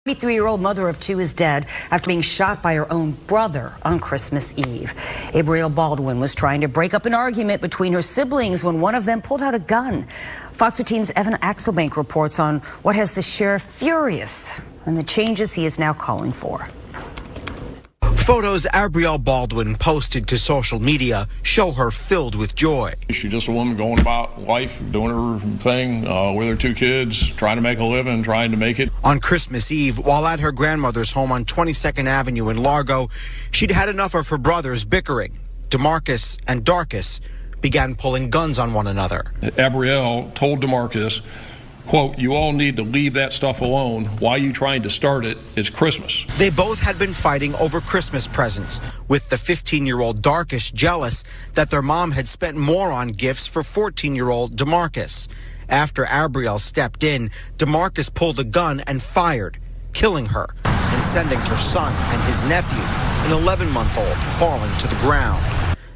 23-year-old mother of two is dead after being shot by her own brother on Christmas Eve. Abrielle Baldwin was trying to break up an argument between her siblings when one of them pulled out a gun. Fox 13's Evan Axelbank reports on what has the sheriff furious and the changes he is now calling for. Photos Abrielle Baldwin posted to social media show her filled with joy. She's just a woman going about life, doing her thing with her two kids, trying to make a living, trying to make it. On Christmas Eve, while at her grandmother's home on 22nd Avenue in Largo, she'd had enough of her brothers bickering. DeMarcus and Darcus began pulling guns on one another. Abrielle told DeMarcus, quote, "You all need to leave that stuff alone. Why are you trying to start it? It's Christmas." They both had been fighting over Christmas presents, with the 15-year-old Darcus jealous that their mom had spent more on gifts for 14-year-old DeMarcus. After Abrielle stepped in, DeMarcus pulled a gun and fired, killing her and sending her son and his nephew, an 11-month-old, falling to the ground.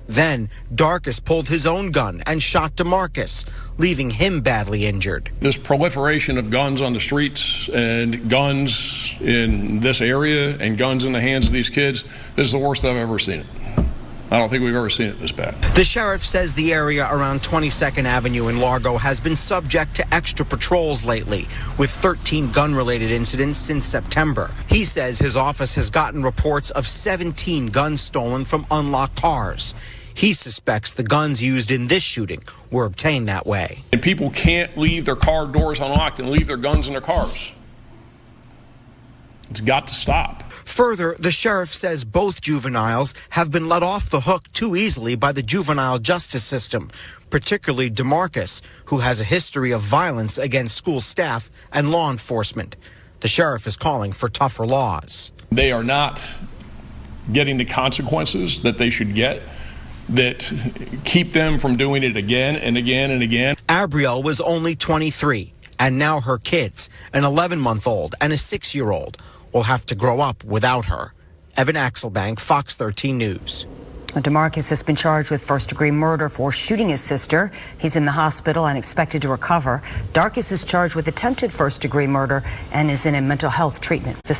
Then Darcus pulled his own gun and shot DeMarcus, leaving him badly injured. This proliferation of guns on the streets and guns in this area and guns in the hands of these kids, this is the worst I've ever seen it. I don't think we've ever seen it this bad. The sheriff says the area around 22nd Avenue in Largo has been subject to extra patrols lately, with 13 gun-related incidents since September. He says his office has gotten reports of 17 guns stolen from unlocked cars. He suspects the guns used in this shooting were obtained that way. And people can't leave their car doors unlocked and leave their guns in their cars. It's got to stop. Further, the sheriff says both juveniles have been let off the hook too easily by the juvenile justice system, particularly DeMarcus, who has a history of violence against school staff and law enforcement. The sheriff is calling for tougher laws. They are not getting the consequences that they should get that keep them from doing it again and again and again. Abrielle was only 23, and now her kids, an 11-month-old and a 6-year-old, will have to grow up without her. Evan Axelbank, Fox 13 News. DeMarcus has been charged with first-degree murder for shooting his sister. He's in the hospital and expected to recover. Darcus is charged with attempted first-degree murder and is in a mental health treatment facility.